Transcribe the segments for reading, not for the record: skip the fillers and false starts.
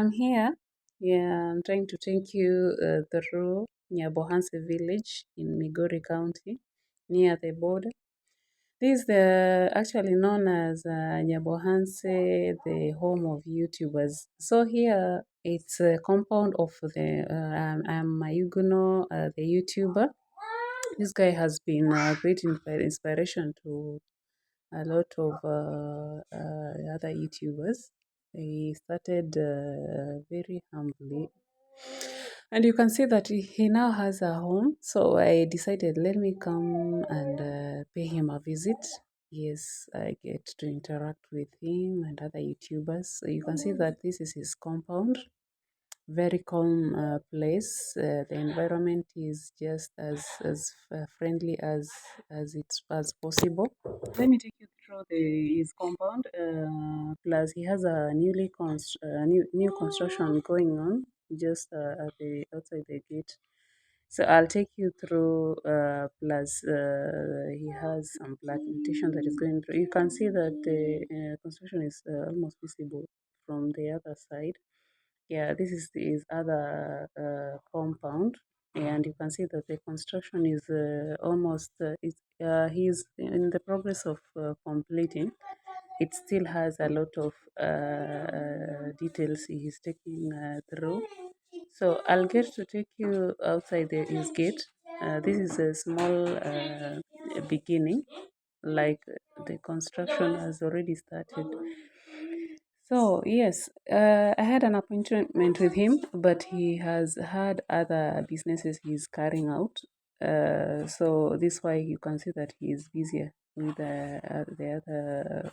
I'm here. Yeah, I'm trying to take you through Nyabohanse village in Migori County, near the border. This is actually known as Nyabohanse, the home of YouTubers. So here it's a compound of I'm Mayuguno, the YouTuber. This guy has been a great inspiration to a lot of other YouTubers. He started very humbly, and you can see that he now has a home. So I decided, let me come and pay him a visit. Yes, I get to interact with him and other YouTubers. So you can see that this is his compound, very calm place. The environment is just as friendly as it's as possible. Let me take you through his compound. Plus, he has a new construction going on just at the outside the gate. So I'll take you through. Plus, he has some plantation that is going through. You can see that the construction is almost visible from the other side. Yeah, this is his other compound, and you can see that the construction is almost. He's in the progress of completing. It still has a lot of details he's taking through. So I'll get to take you outside his gate. This is a small beginning, like the construction has already started. So yes, I had an appointment with him, but he has had other businesses he's carrying out. So this why you can see that he is busier with the other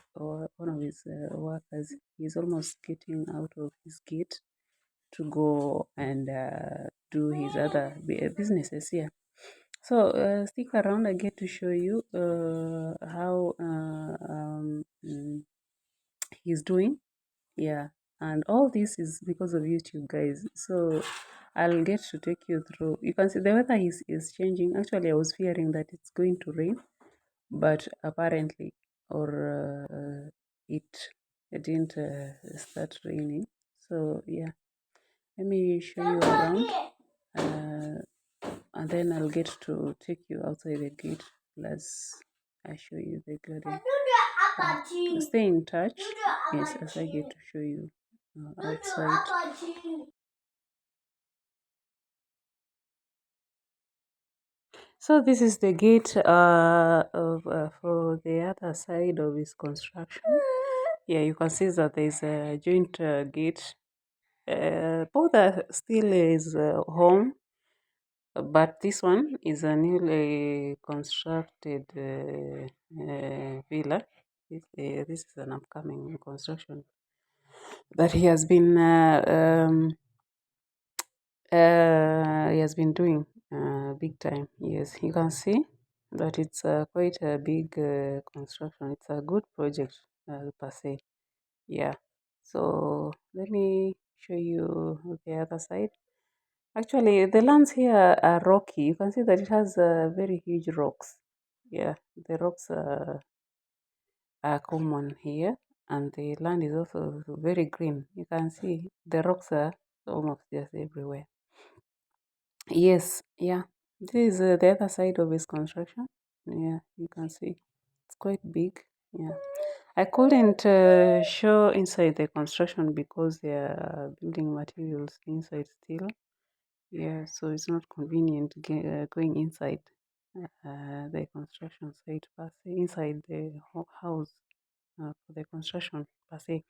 one of his workers. He's almost getting out of his gate to go and do his other businesses here. So stick around. I get to show you how he's doing. Yeah, and all this is because of YouTube, guys. So I'll get to take you through. You can see the weather is changing. Actually, I was fearing that it's going to rain, but apparently, or it didn't start raining. So yeah, let me show you around, uh, and then I'll get to take you outside the gate. Plus, I show you the garden. Stay in touch. Yes, as I get to show you outside. So this is the gate for the other side of his construction. Yeah, you can see that there is a joint gate. Both are still his home, but this one is a newly constructed villa. This is an upcoming construction that he has been doing big time. Yes, you can see that it's quite a big construction. It's a good project per se. Yeah. So let me show you the other side. Actually, the lands here are rocky. You can see that it has very huge rocks. Yeah, the rocks are common here, and the land is also very green. You can see the rocks are almost just everywhere. Yes, yeah. This is the other side of his construction. Yeah, you can see it's quite big. Yeah. I couldn't show inside the construction because there are building materials inside still. Yeah, so it's not convenient going inside the construction site per se, inside the house for the construction per se.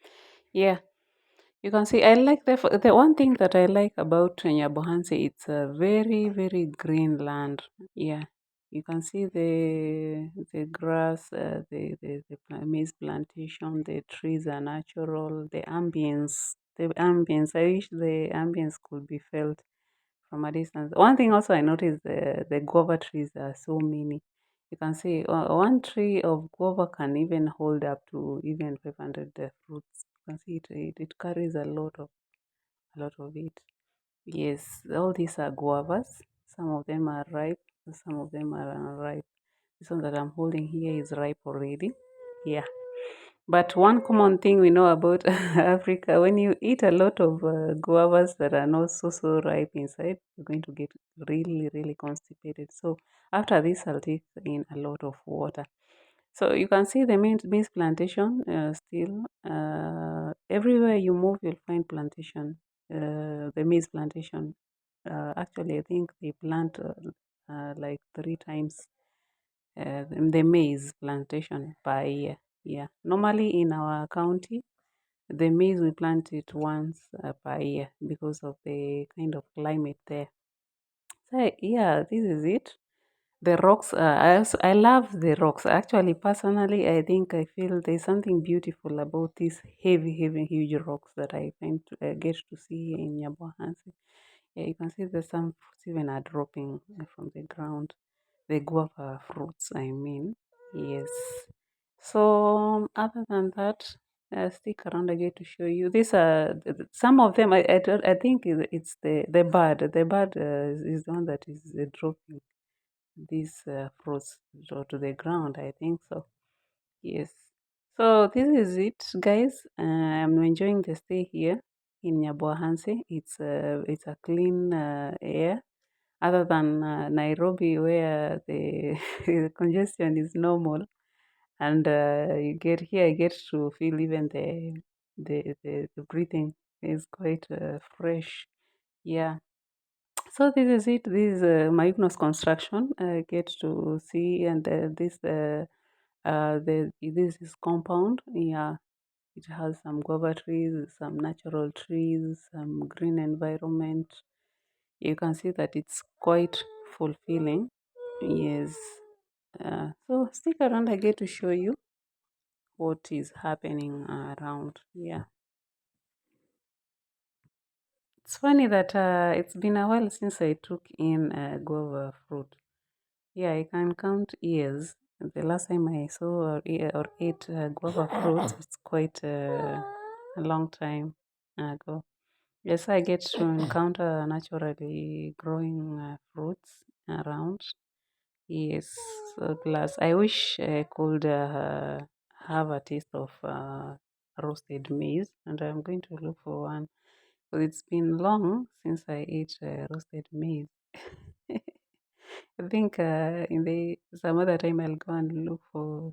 Yeah, you can see, I like the one thing that I like about Nyabohanse, it's a very, very green land. Yeah, you can see the grass, the maize plantation, the trees are natural, the ambience. I wish the ambience could be felt from a distance. One thing also I noticed the guava trees are so many. You can see one tree of guava can even hold up to even 500 fruits. You can see it carries a lot of it. Yes, all these are guavas. Some of them are ripe, some of them are unripe. This one that I'm holding here is ripe already. Yeah. But one common thing we know about Africa, when you eat a lot of guavas that are not so ripe inside, you're going to get really constipated. So after this, I'll take in a lot of water. So you can see the maize plantation still. Everywhere you move, you'll find plantation. The maize plantation. Actually, I think they plant like three times the maize plantation per year. Yeah, normally in our county, the maize we plant it once per year because of the kind of climate there. So yeah, this is it. The rocks, I love the rocks. Actually, personally, I think I feel there's something beautiful about these heavy, huge rocks that I find get to see in Nyabohanse. Yeah, you can see that some fruits even are dropping from the ground. The guava fruits, I mean. Yes. So other than that, stick around again to show you. These are some of them. I think it's the bird. The bird is the one that is dropping these fruits to the ground. I think so. Yes. So this is it, guys. I'm enjoying the stay here in Nyabohanse. It's a clean air, other than Nairobi, where the the congestion is normal, and you get here, I get to feel even the breathing is quite fresh. Yeah. So this is it. This is Mayuknos construction. I get to see, and this is compound. Yeah, it has some guava trees, some natural trees, some green environment. You can see that it's quite fulfilling. Yes. So stick around. I get to show you what is happening around. Yeah. It's funny that it's been a while since I took in guava fruit. Yeah, I can count years. The last time I saw or ate guava fruits, it's quite a long time ago. Yes, I get to encounter naturally growing fruits around. Yes, so plus I wish I could have a taste of roasted maize, and I'm going to look for one. But it's been long since I ate roasted maize. I think in the some other time I'll go and look for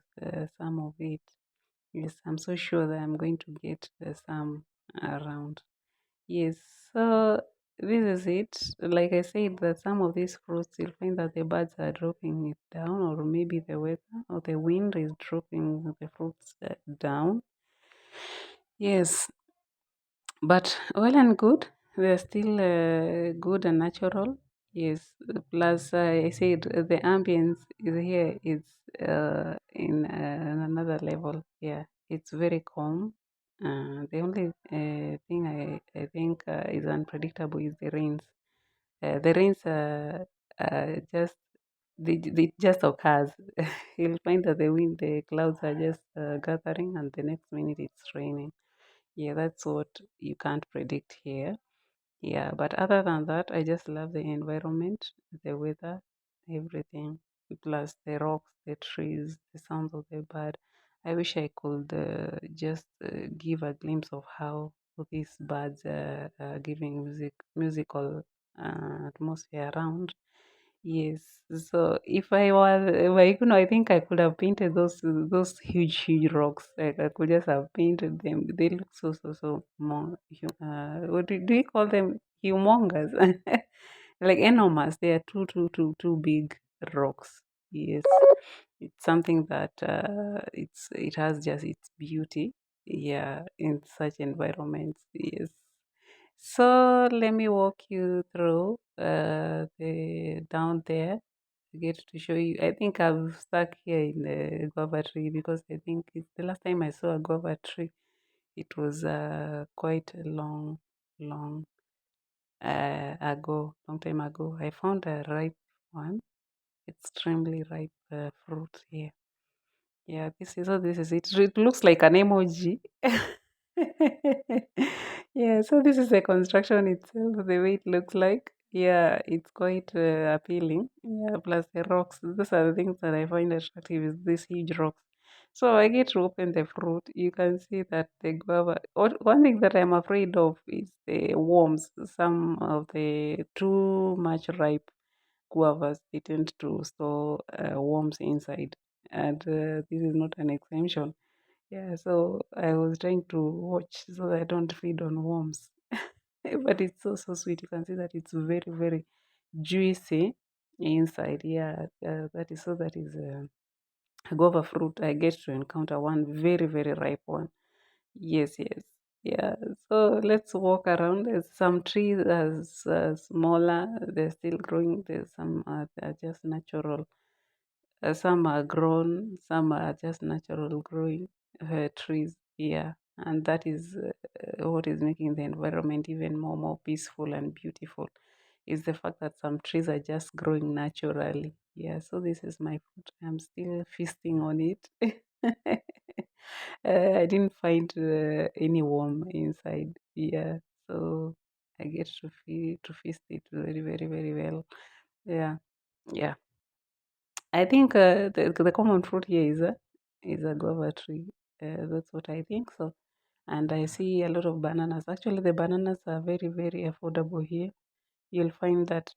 some of it. Yes, I'm so sure that I'm going to get some around. Yes, so this is it. Like I said, that some of these fruits you'll find that the birds are dropping it down, or maybe the weather or the wind is dropping the fruits down. Yes, but well and good. They're still good and natural. Yes, plus I said the ambience is here is in another level. Yeah, it's very calm. The only thing I think is unpredictable is the rains. The rains just they just occurs. You'll find that the clouds are just gathering, and the next minute it's raining. Yeah, that's what you can't predict here. Yeah, but other than that, I just love the environment, the weather, everything, plus the rocks, the trees, the sounds of the bird. I wish I could just give a glimpse of how these birds are giving musical atmosphere around. Yes. So if I was, like, I think I could have painted those huge rocks. Like I could just have painted them. They look so more. What do you call them? Humongous, like enormous. They are too big rocks. Yes, it's something that it has just its beauty. Yeah, in such environments. Yes. So let me walk you through the down there to get to show you. I think I've stuck here in the guava tree because I think it's the last time I saw a guava tree. It was quite a long long time ago. I found a ripe one, extremely ripe fruit here. Yeah, this is it. It looks like an emoji. Yeah, so this is the construction itself, the way it looks like. Yeah, it's quite appealing. Yeah, plus the rocks. Those are the things that I find attractive is these huge rocks. So I get to open the fruit. You can see that the guava. One thing that I'm afraid of is the worms. Some of the too much ripe guavas, they tend to store worms inside, and this is not an exemption. Yeah, so I was trying to watch so that I don't feed on worms. But it's so sweet. You can see that it's very juicy inside. Yeah, that is guava fruit. I get to encounter one very ripe one. Yes. Yeah. So let's walk around. There's some trees as smaller. They're still growing. There's some they're just natural. Some are grown. Some are just natural growing trees. Yeah, and that is what is making the environment even more peaceful and beautiful. Is the fact that some trees are just growing naturally. Yeah. So this is my food. I'm still feasting on it. I didn't find any worm inside. Yeah, so I get to feast it very well. Yeah, yeah. I think the common fruit here is a guava tree. That's what I think so. And I see a lot of bananas. Actually, the bananas are very affordable here. You'll find that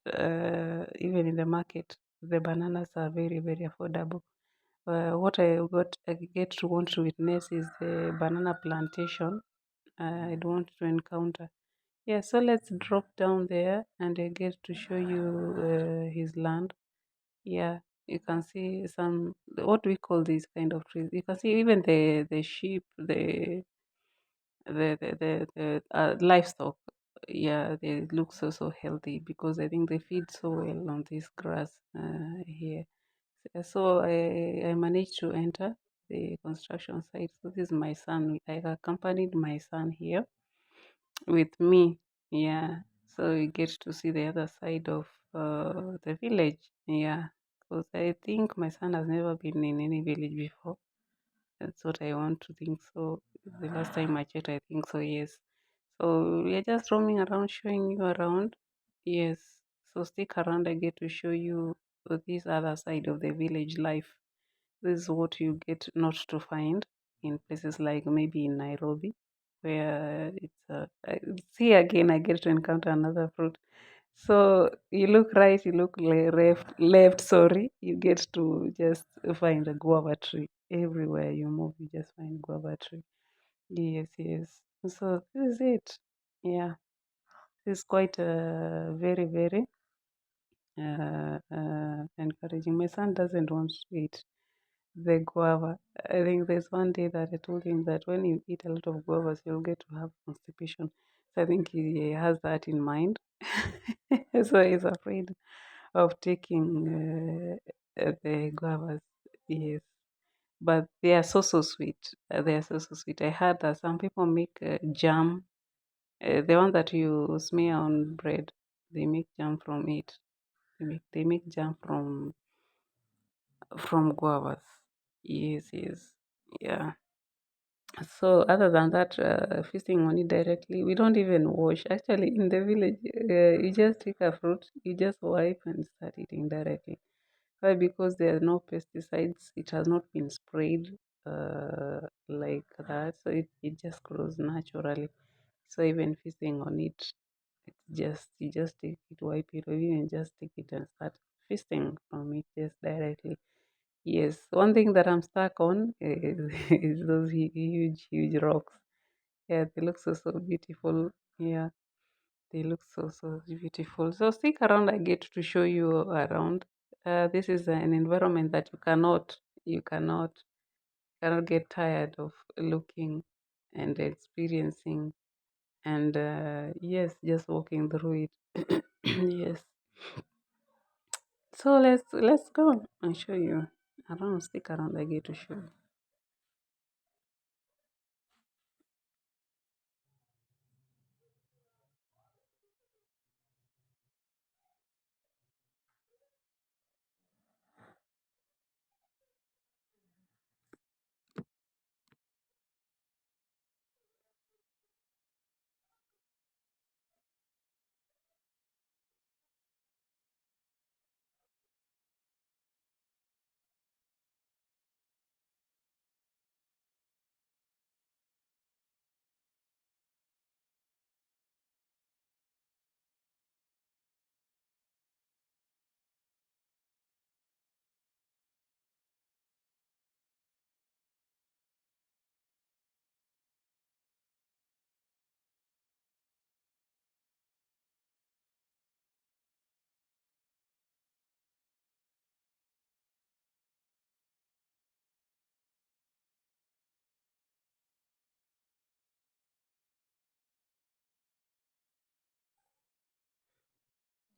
even in the market, the bananas are very affordable. What I get to want to witness is the banana plantation I'd want to encounter. Yeah, so let's drop down there and I get to show you his land. Yeah, you can see some, what do we call these kind of trees? You can see even the sheep, the livestock. Yeah, they look so healthy because I think they feed so well on this grass here. So I managed to enter the construction site. So this is my son. I accompanied my son here with me. Yeah. So you get to see the other side of the village. Yeah. Because I think my son has never been in any village before. That's what I want to think. So the last time I checked, I think so, yes. So we are just roaming around, showing you around. Yes. So stick around. I get to show you this other side of the village life. This is what you get not to find in places like maybe in Nairobi, where see again, I get to encounter another fruit. So you look right, you look left, sorry, you get to just find a guava tree. Everywhere you move, you just find guava tree. Yes. So this is it. Yeah, this is quite very encouraging. My son doesn't want to eat the guava. I think there's one day that I told him that when you eat a lot of guavas, you'll get to have constipation. So I think he has that in mind. So he's afraid of taking the guavas. Yes, but they are so sweet. They are so sweet. I heard that some people make jam, the one that you smear on bread. They make jam from it. They make jam from guavas. Yes. Yeah. So other than that, feasting on it directly, we don't even wash. Actually, in the village, you just take a fruit, you just wipe and start eating directly. Why? Because there are no pesticides. It has not been sprayed like that, so it just grows naturally. So even feasting on it, it's just you just take it, wipe it, or even just take it and start feasting from it just directly. Yes, one thing that I'm stuck on is those huge rocks. Yeah, they look so beautiful. Yeah, they look so beautiful. So stick around. I get to show you around. This is an environment that you cannot get tired of looking and experiencing. And yes, just walking through it. Yes. So let's go and show you around. Stick around. I get to show you.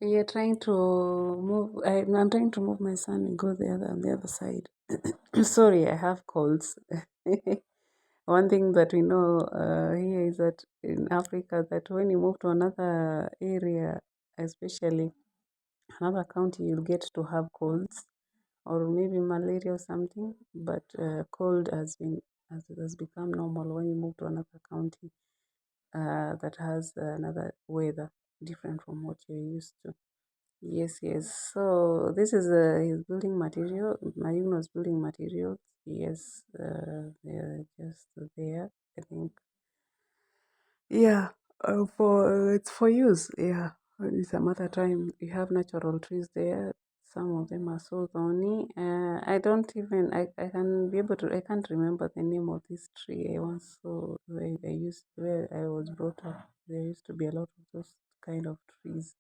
You're trying to move. I'm trying to move my son and go the other on the other side. Sorry, I have colds. One thing that we know here is that in Africa, that when you move to another area, especially another county, you'll get to have colds or maybe malaria or something. But cold has become normal when you move to another county that has another weather different from what you're used to. Yes, yes. So this is his building material, Mayuno's building materials. Yes, they're just there. I think. Yeah, for it's for use. Yeah, it's some other time. We have natural trees there. Some of them are so thorny. I don't even. I can be able to. I can't remember the name of this tree. I once saw where I used where I was brought up. There used to be a lot of those kind of trees.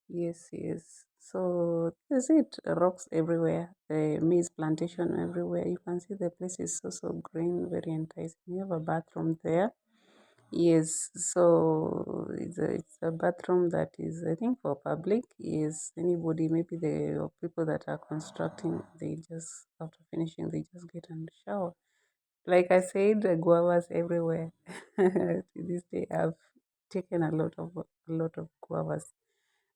Yes, yes. So that's it. Rocks everywhere. The maize plantation everywhere. You can see the place is so green, very enticing. You have a bathroom there. Yes. So it's a bathroom that is, I think, for public. Yes. Anybody, maybe the people that are constructing, they just after finishing, they just get and shower. Like I said, the guavas everywhere. To this day, I've taken a lot of guavas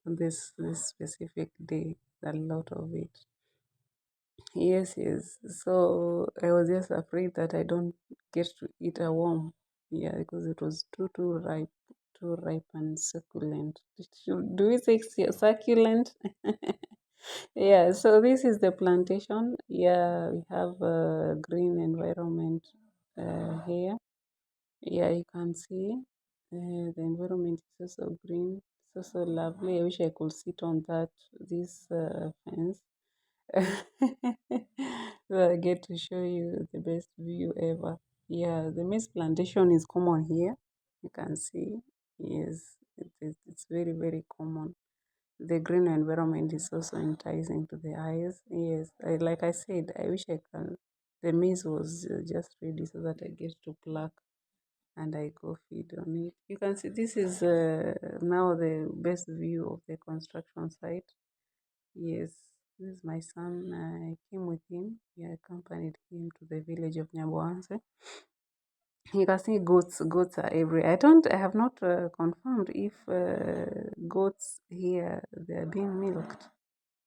on this specific day, a lot of it. Yes, yes. So I was just afraid that I don't get to eat a worm. Yeah, because it was too ripe and succulent. Do we say succulent? Yeah, so this is the plantation. Yeah, we have a green environment here. Yeah, you can see the environment is so green, so lovely. I wish I could sit on this fence. So I get to show you the best view ever. Yeah, the maize plantation is common here. You can see. Yes, it's very, very common. The green environment is also enticing to the eyes. Yes, like I said, I wish I can. The maize was just ready so that I get to pluck and I go feed on it. You can see this is now the best view of the construction site. Yes, this is my son. I came with him. I accompanied him to the village of Nyabohanse. You can see goats are everywhere. I have not confirmed if goats here they are being milked.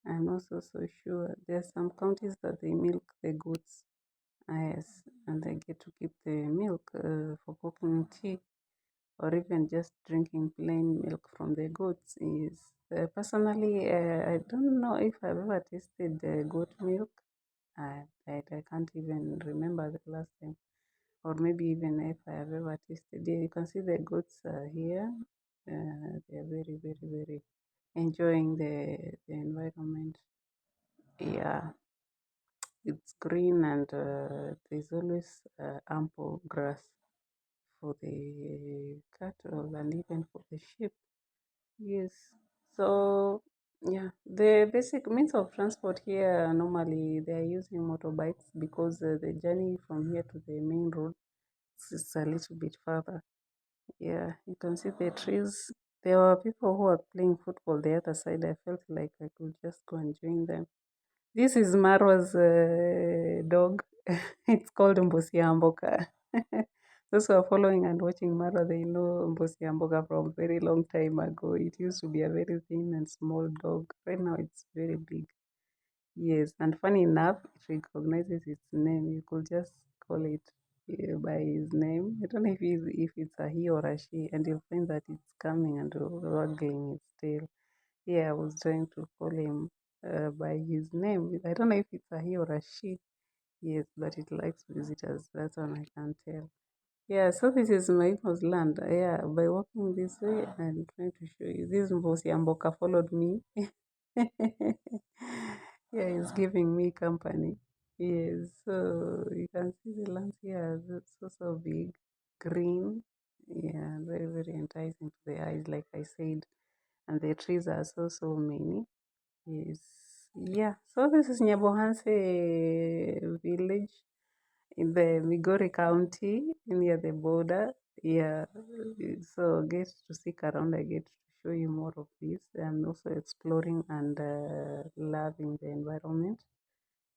I'm not so sure. There are some counties that they milk the goats. Yes, and they get to keep the milk for cooking tea or even just drinking plain milk from the goats. Is personally, I don't know if I've ever tasted the goat milk. I can't even remember the last time, or maybe even if I have ever tasted it. You can see the goats here. They are very, very, very enjoying the environment. Yeah, it's green and there's always ample grass for the cattle and even for the sheep. Yes. So, yeah, the basic means of transport here normally they are using motorbikes because the journey from here to the main road is a little bit further. Yeah, you can see the trees. There were people who were playing football the other side. I felt like I could just go and join them. This is Marwa's dog. It's called Mbosiamboka. Those who are following and watching Marwa, they know Mbosiamboka from very long time ago. It used to be a very thin and small dog. Right now, it's very big. Yes, and funny enough, it recognizes its name. You could just call it by his name. I don't know if it's a he or a she, and you'll find that it's coming and waggling its tail. Yeah, I was trying to call him by his name. I don't know if it's a he or a she. Yes, but it likes visitors. That's one I can tell. Yeah, so this is my in-laws' land. Yeah, by walking this way, I'm trying to show you. This Mbosi Amboka followed me. Yeah, he's giving me company. Yes, so you can see the land here. It's so big, green. Yeah, very, very enticing to the eyes, like I said. And the trees are so many. Yes. Yeah. So this is Nyabohanse village in the Migori County near the border. Yeah. So get to stick around. I get to show you more of this. I'm also exploring and loving the environment.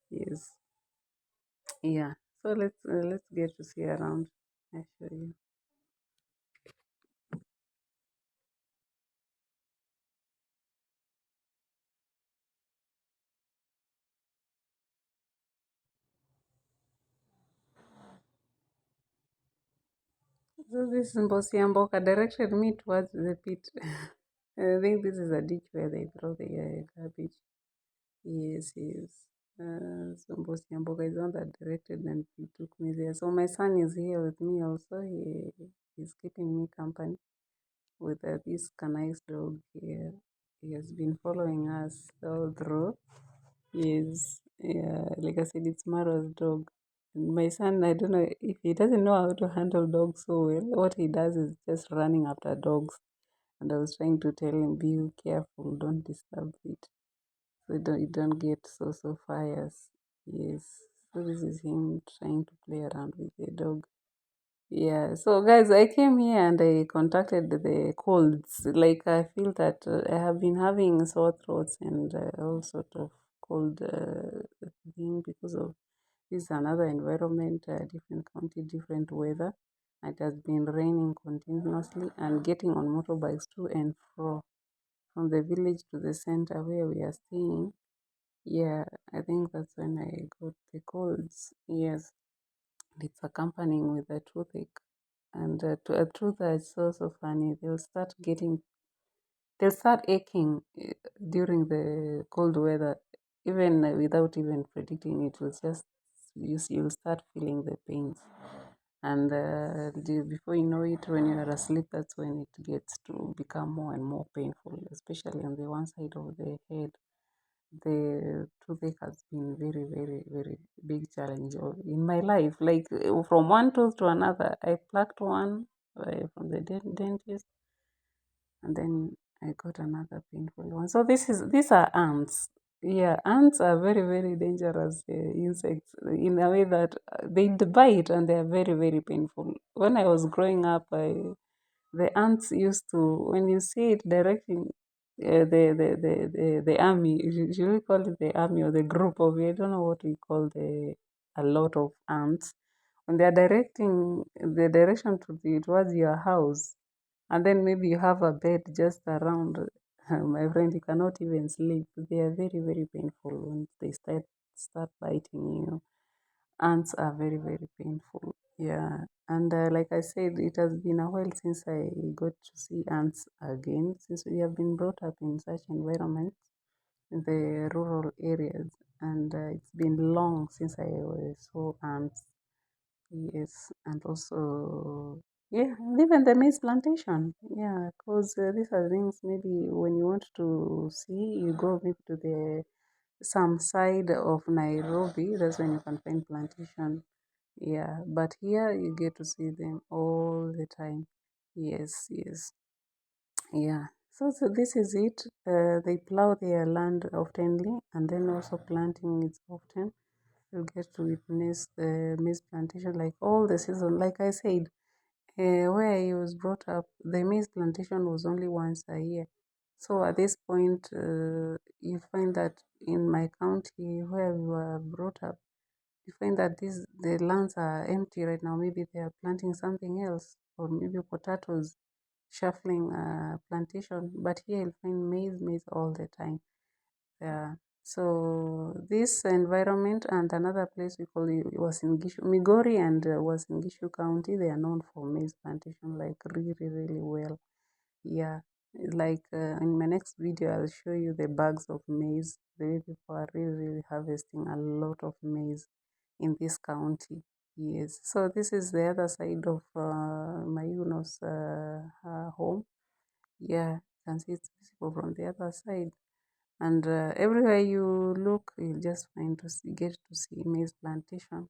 Yes, yeah. So let's get to see around. I show you. So this Mbosiamboka directed me towards the pit. I think this is a ditch where they throw the garbage. Yes, yes. So Mbosiamboka is the one that directed and he took me there. So my son is here with me also. He's keeping me company with this canise dog here. He has been following us all through. Yes, yeah, like I said, it's Mara's dog. And my son, I don't know if he doesn't know how to handle dogs so well. What he does is just running after dogs. And I was trying to tell him, be careful, don't disturb it. So you don't get so fires. Yes. So this is him trying to play around with the dog. Yeah, so guys, I came here and I contacted the colds. Like I feel that I have been having sore throats and all sort of cold thing because of this is another environment, different county, different weather. It has been raining continuously and getting on motorbikes to and fro from the village to the center where we are staying. Yeah, I think that's when I got the colds. Yes, it's accompanying with a toothache. And to a truth that's so funny, they'll start aching during the cold weather, even without even predicting it. Will just you'll start feeling the pains, and before you know it, when you are asleep, that's when it gets to become more and more painful, especially on the one side of the head. The toothache has been very big challenge in my life. Like from one tooth to another, I plucked one from the dentist, and then I got another painful one. So these are ants. Yeah, ants are very dangerous insects in a way that they bite and they are very painful. When I was growing up, the ants used to, when you see it directing the army, should we call it the army or the group of, I don't know what we call a lot of ants, when they are directing the direction towards your house, and then maybe you have a bed just around, my friend, you cannot even sleep. They are very painful when they start biting you. Ants are very painful. Yeah. And like I said, it has been a while since I got to see ants again, since we have been brought up in such environments in the rural areas. And it's been long since I saw ants. Yes. And also, yeah, and even the maize plantation. Yeah, because these are things maybe when you want to see, you go maybe to the some side of Nairobi, that's when you can find plantation. Yeah, but here you get to see them all the time. Yes. Yeah. So this is it. They plow their land oftenly, and then also planting is often. You get to witness the maize plantation like all the season. Like I said, where I was brought up, the maize plantation was only once a year. So at this point, you find that in my county where we were brought up, you find that the lands are empty right now. Maybe they are planting something else, or maybe potatoes, shuffling plantation. But here you'll find maize all the time. Yeah. So this environment and another place we call it was in Migori and was in Gishu County. They are known for maize plantation like really well. Yeah. Like in my next video, I'll show you the bags of maize. The way people are really harvesting a lot of maize in this county. Yes. So this is the other side of my home. Yeah, you can see it's visible from the other side. And everywhere you look, you just find get to see maize plantation.